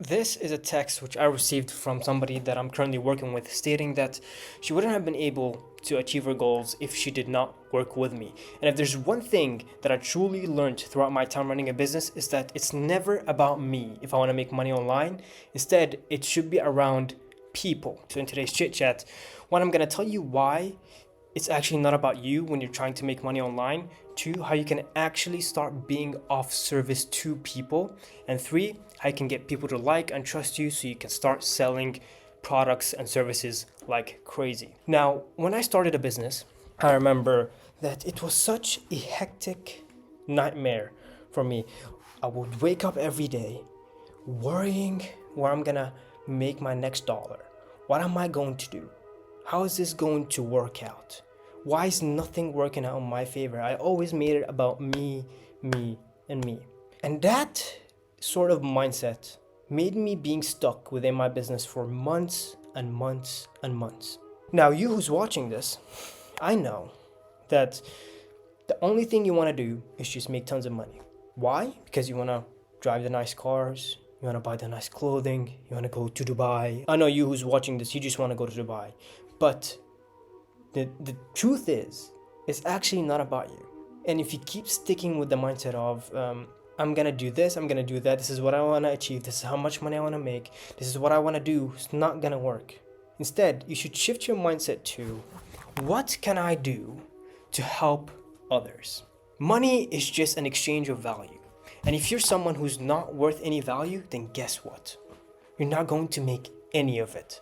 This is a text which I received from somebody that I'm currently working with, stating that she wouldn't have been able to achieve her goals if she did not work with me. And if there's one thing that I truly learned throughout my time running a business, is that it's never about me if I want to make money online. Instead, it should be around people. So in today's chit chat, one, I'm going to tell you why it's actually not about you when you're trying to make money online. Two, how you can actually start being of service to people. And three, how you can get people to like and trust you so you can start selling products and services like crazy. Now, when I started a business, I remember that it was such a hectic nightmare for me. I would wake up every day worrying where I'm gonna make my next dollar. What am I going to do? How is this going to work out? Why is nothing working out in my favor? I always made it about me, and me. And that sort of mindset made me being stuck within my business for months and months and months. Now, you who's watching this, I know that the only thing you want to do is just make tons of money. Why? Because you want to drive the nice cars, you want to buy the nice clothing, you want to go to Dubai. I know you who's watching this, you just want to go to Dubai. But the truth is, it's actually not about you. And if you keep sticking with the mindset of, I'm gonna do this, I'm gonna do that, this is what I wanna achieve, this is how much money I wanna make, this is what I wanna do, it's not gonna work. Instead, you should shift your mindset to, what can I do to help others? Money is just an exchange of value. And if you're someone who's not worth any value, then guess what? You're not going to make any of it.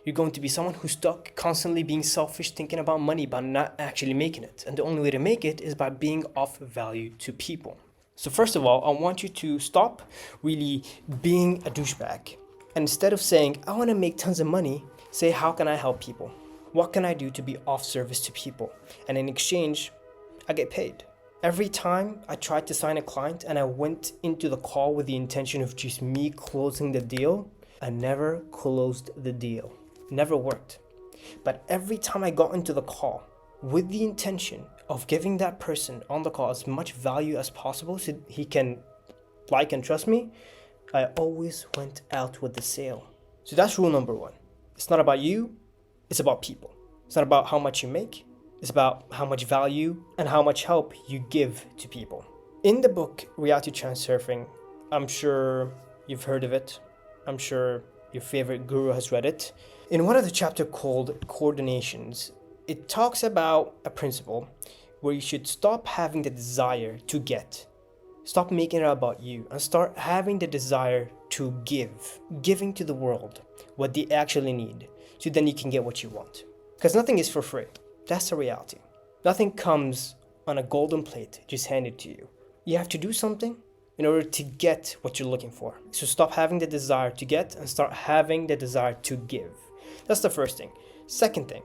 You're going to be someone who's stuck constantly being selfish, thinking about money, but not actually making it. And the only way to make it is by being of value to people. So first of all, I want you to stop really being a douchebag. And instead of saying, I want to make tons of money, say, how can I help people? What can I do to be of service to people? And in exchange, I get paid. Every time I tried to sign a client and I went into the call with the intention of just me closing the deal, I never closed the deal. Never worked. But every time I got into the call with the intention of giving that person on the call as much value as possible so he can like and trust me, I always went out with the sale. So that's rule number one. It's not about you, it's about people. It's not about how much you make, it's about how much value and how much help you give to people. In the book Reality Transurfing, I'm sure you've heard of it. I'm sure your favorite guru has read it. In one of the chapters called Coordinations, it talks about a principle where you should stop having the desire to get. Stop making it about you and start having the desire to give. Giving to the world what they actually need so then you can get what you want. Because nothing is for free. That's the reality. Nothing comes on a golden plate just handed to you. You have to do something in order to get what you're looking for. So stop having the desire to get and start having the desire to give. That's the first thing. Second thing,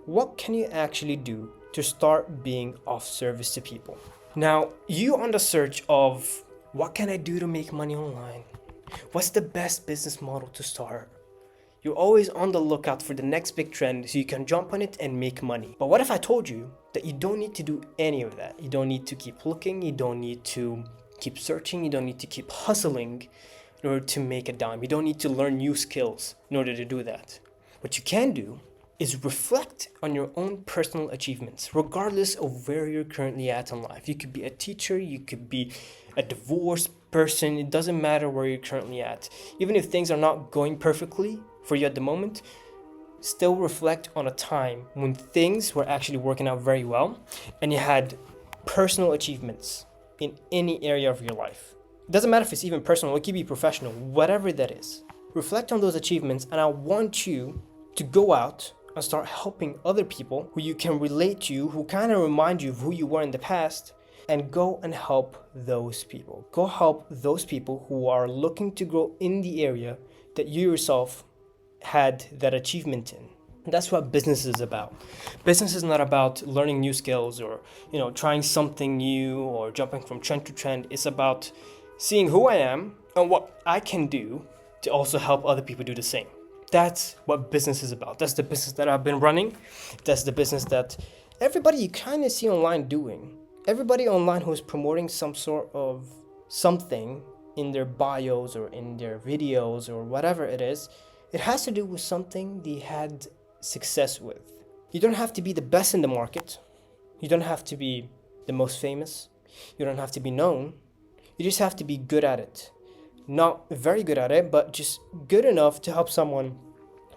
what can you actually do to start being of service to people? Now, you on the search of, what can I do to make money online? What's the best business model to start? You're always on the lookout for the next big trend so you can jump on it and make money. But what if I told you that you don't need to do any of that? You don't need to keep looking, you don't need to keep searching, you don't need to keep hustling in order to make a dime. You don't need to learn new skills in order to do that. What you can do is reflect on your own personal achievements, regardless of where you're currently at in life. You could be a teacher, you could be a divorced person, it doesn't matter where you're currently at. Even if things are not going perfectly for you at the moment, still reflect on a time when things were actually working out very well and you had personal achievements in any area of your life. It doesn't matter if it's even personal, it could be professional, whatever that is. Reflect on those achievements, and I want you to go out and start helping other people who you can relate to, who kind of remind you of who you were in the past, and go and help those people. Go help those people who are looking to grow in the area that you yourself had that achievement in. That's what business is about. Business is not about learning new skills or, trying something new or jumping from trend to trend. It's about seeing who I am and what I can do to also help other people do the same. That's what business is about. That's the business that I've been running. That's the business that everybody you kind of see online doing. Everybody online who is promoting some sort of something in their bios or in their videos or whatever it is, it has to do with something they had success with. You don't have to be the best in the market. You don't have to be the most famous. You don't have to be known. You just have to be good at it. Not very good at it, but just good enough to help someone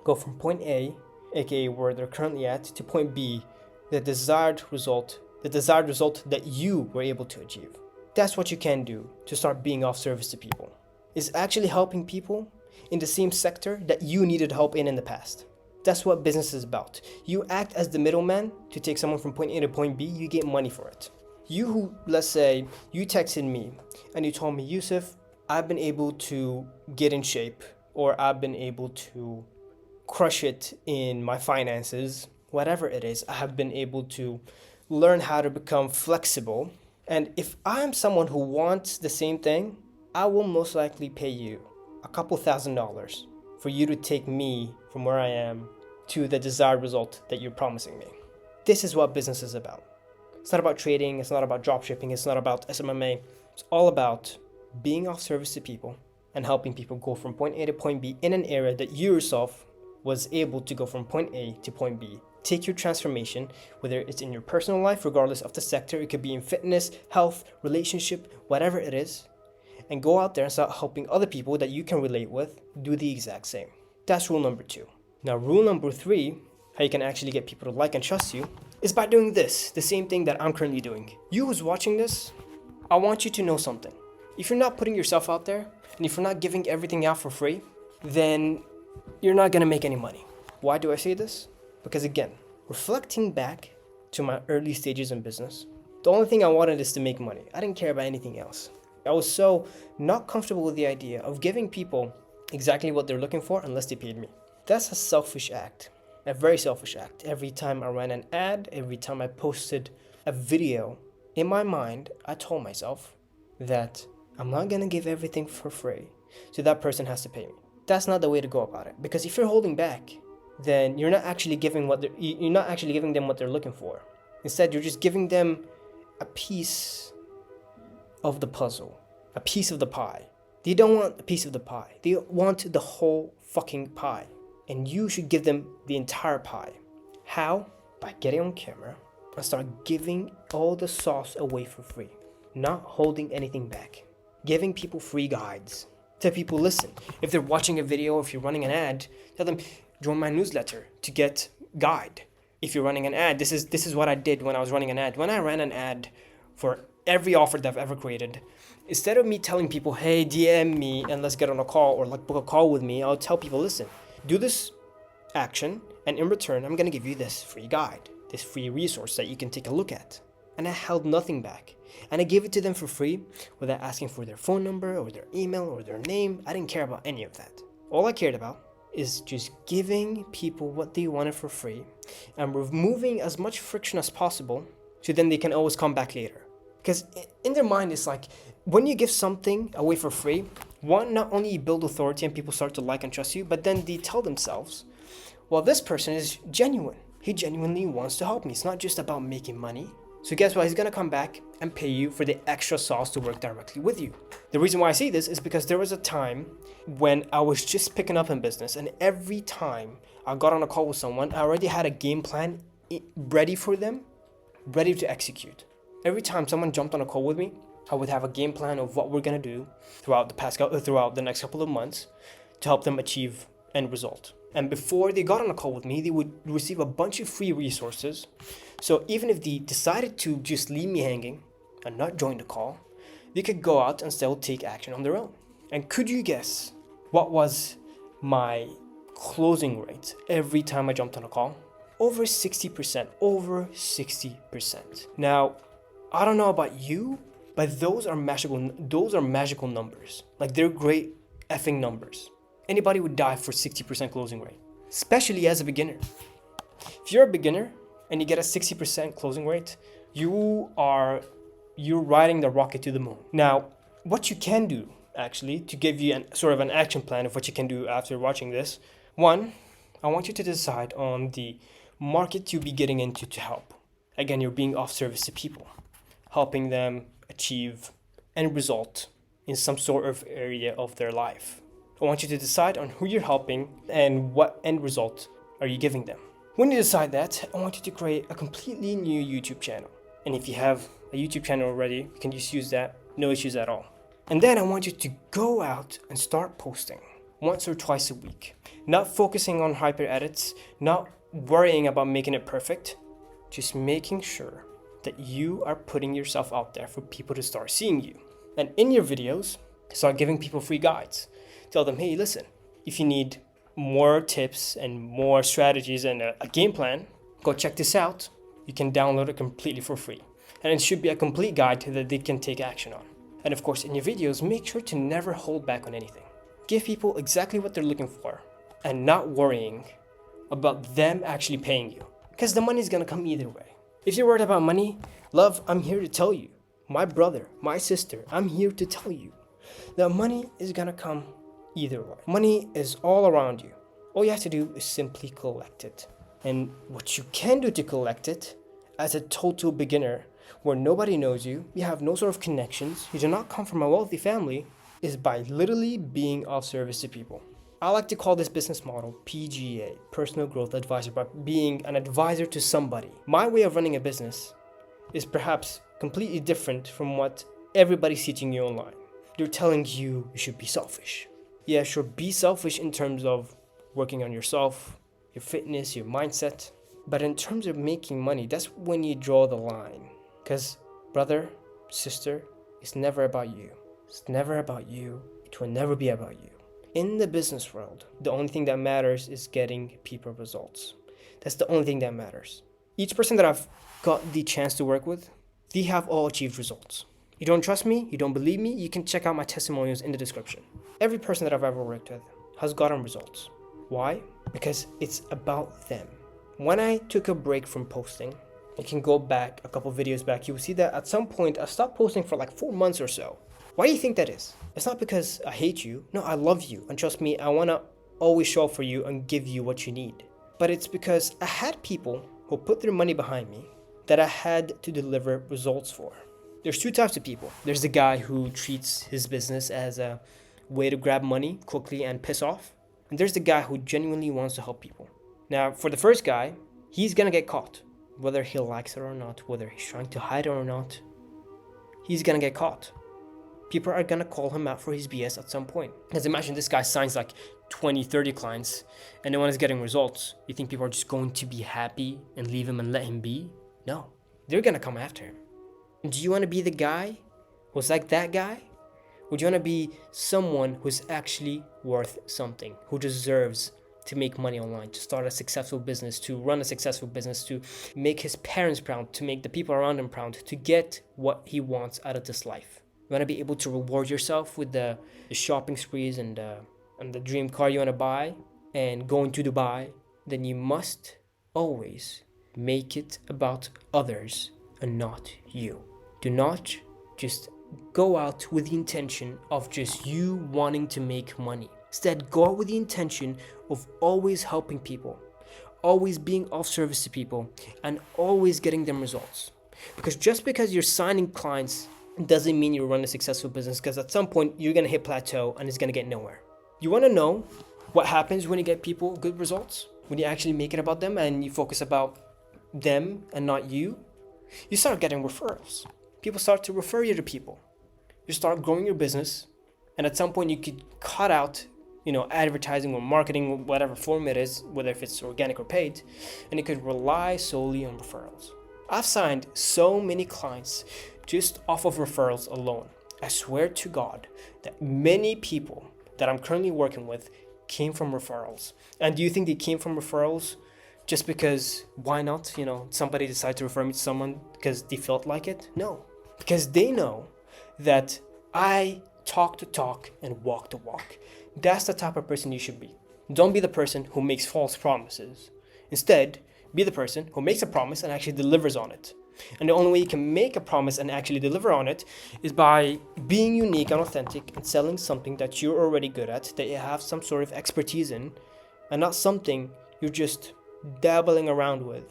go from point A, aka where they're currently at, to point B, the desired result that you were able to achieve. That's what you can do to start being of service to people. Is actually helping people in the same sector that you needed help in the past. That's what business is about. You act as the middleman to take someone from point A to point B, you get money for it. You who, let's say, you texted me and you told me, Yusuf, I've been able to get in shape, or I've been able to crush it in my finances, whatever it is, I have been able to learn how to become flexible. And if I'm someone who wants the same thing, I will most likely pay you a couple $1,000s for you to take me from where I am to the desired result that you're promising me. This is what business is about. It's not about trading, it's not about dropshipping, it's not about SMMA. It's all about being of service to people and helping people go from point A to point B in an area that you yourself was able to go from point A to point B. Take your transformation, whether it's in your personal life, regardless of the sector, it could be in fitness, health, relationship, whatever it is, and go out there and start helping other people that you can relate with do the exact same. That's rule number 2. Now, rule number 3, how you can actually get people to like and trust you, is by doing this, the same thing that I'm currently doing. You who's watching this, I want you to know something. If you're not putting yourself out there, and if you're not giving everything out for free, then you're not gonna make any money. Why do I say this? Because again, reflecting back to my early stages in business, the only thing I wanted is to make money. I didn't care about anything else. I was so not comfortable with the idea of giving people exactly what they're looking for unless they paid me. That's a selfish act, a very selfish act. Every time I ran an ad, every time I posted a video, in my mind, I told myself that I'm not gonna give everything for free, so that person has to pay me. That's not the way to go about it, because if you're holding back, then you're not actually giving them what they're looking for. Instead, you're just giving them a piece of the puzzle, a piece of the pie. They don't want a piece of the pie. They want the whole fucking pie. And you should give them the entire pie. How? By getting on camera and start giving all the sauce away for free. Not holding anything back. Giving people free guides. Tell people, listen, if they're watching a video, if you're running an ad, tell them, join my newsletter to get guide. If you're running an ad, this is what I did when I was running an ad. When I ran an ad for every offer that I've ever created, instead of me telling people, hey, DM me and let's get on a call or like book a call with me, I'll tell people, listen, do this action and in return, I'm going to give you this free guide, this free resource that you can take a look at. And I held nothing back. And I gave it to them for free without asking for their phone number or their email or their name. I didn't care about any of that. All I cared about is just giving people what they wanted for free and removing as much friction as possible so then they can always come back later. Because in their mind, it's like when you give something away for free, one, not only you build authority and people start to like and trust you, but then they tell themselves, well, this person is genuine. He genuinely wants to help me. It's not just about making money. So guess what? He's going to come back and pay you for the extra sauce to work directly with you. The reason why I say this is because there was a time when I was just picking up in business, and every time I got on a call with someone, I already had a game plan ready for them, ready to execute. Every time someone jumped on a call with me, I would have a game plan of what we're going to do throughout the next couple of months to help them achieve end result. And before they got on a call with me, they would receive a bunch of free resources. So even if they decided to just leave me hanging and not join the call, they could go out and still take action on their own. And could you guess what was my closing rate every time I jumped on a call? Over 60%. Over 60%. Now, I don't know about you, but those are magical numbers. Like, they're great effing numbers. Anybody would die for 60% closing rate, especially as a beginner. If you're a beginner and you get a 60% closing rate, you're riding the rocket to the moon. Now, what you can do actually to give you an action plan of what you can do after watching this. One, I want you to decide on the market you'll be getting into to help. Again, you're being of service to people, helping them achieve end result in some sort of area of their life. I want you to decide on who you're helping and what end result are you giving them. When you decide that, I want you to create a completely new YouTube channel. And if you have a YouTube channel already, you can just use that, no issues at all. And then I want you to go out and start posting once or twice a week. Not focusing on hyper edits, not worrying about making it perfect, just making sure that you are putting yourself out there for people to start seeing you. And in your videos, start giving people free guides. Tell them, hey, listen, if you need more tips and more strategies and a game plan, go check this out. You can download it completely for free. And it should be a complete guide that they can take action on. And of course, in your videos, make sure to never hold back on anything. Give people exactly what they're looking for and not worrying about them actually paying you, because the money is going to come either way. If you're worried about money, love, I'm here to tell you. My brother, my sister, I'm here to tell you that money is going to come either way. Money is all around you. All you have to do is simply collect it. And what you can do to collect it as a total beginner, where nobody knows you, you have no sort of connections, you do not come from a wealthy family, is by literally being of service to people. I like to call this business model PGA, Personal Growth Advisor, by being an advisor to somebody. My way of running a business is perhaps completely different from what everybody's teaching you online. They're telling you should be selfish. Yeah, sure, be selfish in terms of working on yourself, your fitness, your mindset. But in terms of making money, that's when you draw the line. Because, brother, sister, it's never about you. It's never about you. It will never be about you. In the business world, the only thing that matters is getting people results. That's the only thing that matters. Each person that I've got the chance to work with, they have all achieved results. You don't trust me? You don't believe me? You can check out my testimonials in the description. Every person that I've ever worked with has gotten results. Why? Because it's about them. When I took a break from posting, you can go back a couple videos back, you will see that at some point I stopped posting for like 4 months or so. Why do you think that is? It's not because I hate you. No, I love you. And trust me, I want to always show up for you and give you what you need. But it's because I had people who put their money behind me that I had to deliver results for. There's two types of people. There's the guy who treats his business as a way to grab money quickly and piss off. And there's the guy who genuinely wants to help people. Now, for the first guy, he's going to get caught. Whether he likes it or not, whether he's trying to hide it or not, he's going to get caught. People are going to call him out for his BS at some point. Because imagine this guy signs like 20, 30 clients and no one is getting results. You think people are just going to be happy and leave him and let him be? No, they're going to come after him. Do you want to be the guy who's like that guy? Or do you want to be someone who's actually worth something, who deserves to make money online, to start a successful business, to run a successful business, to make his parents proud, to make the people around him proud, to get what he wants out of this life? You want to be able to reward yourself with the shopping sprees and the dream car you want to buy and going to Dubai, then you must always make it about others and not you. Do not just go out with the intention of just you wanting to make money. Instead, go out with the intention of always helping people, always being of service to people, and always getting them results. Because just because you're signing clients doesn't mean you run a successful business, because at some point you're going to hit plateau and it's going to get nowhere. You want to know what happens when you get people good results? When you actually make it about them and you focus about them and not you? You start getting referrals. People start to refer you to people. You start growing your business, and at some point you could cut out, advertising or marketing, whatever form it is, whether if it's organic or paid, and you could rely solely on referrals. I've signed so many clients just off of referrals alone. I swear to God that many people that I'm currently working with came from referrals. And do you think they came from referrals just because, why not? Somebody decided to refer me to someone because they felt like it? No, because they know that I talk the talk and walk the walk. That's the type of person you should be. Don't be the person who makes false promises. Instead, be the person who makes a promise and actually delivers on it. And the only way you can make a promise and actually deliver on it is by being unique and authentic and selling something that you're already good at, that you have some sort of expertise in, and not something you're just dabbling around with,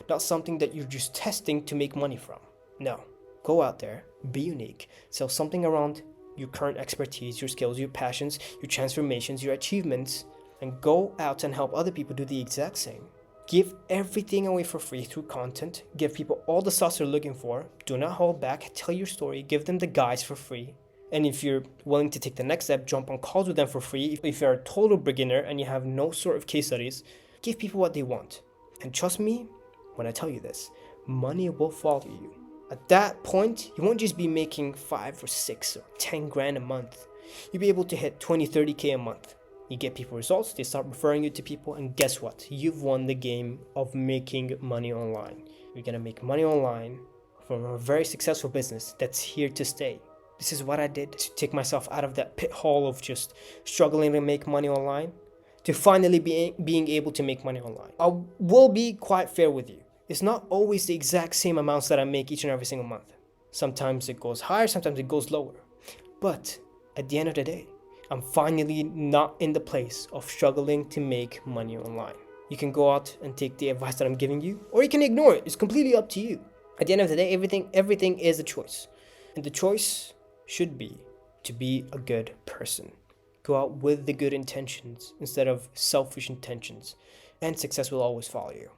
not something that you're just testing to make money from. No, go out there, be unique, sell something around your current expertise, your skills, your passions, your transformations, your achievements, and go out and help other people do the exact same. Give everything away for free through content. Give people all the sauce they're looking for. Do not hold back. Tell your story. Give them the guides for free. And if you're willing to take the next step, jump on calls with them for free. If you're a total beginner and you have no sort of case studies, give people what they want. And trust me when I tell you this, money will follow you. At that point, you won't just be making 5 or 6 or 10 grand a month. You'll be able to hit 20, 30K a month. You get people results, they start referring you to people, and guess what? You've won the game of making money online. You're gonna make money online from a very successful business that's here to stay. This is what I did to take myself out of that pit hole of just struggling to make money online, to finally being able to make money online. I will be quite fair with you. It's not always the exact same amounts that I make each and every single month. Sometimes it goes higher, sometimes it goes lower. But at the end of the day, I'm finally not in the place of struggling to make money online. You can go out and take the advice that I'm giving you, or you can ignore it. It's completely up to you. At the end of the day, everything is a choice. And the choice should be to be a good person. Go out with the good intentions instead of selfish intentions, and success will always follow you.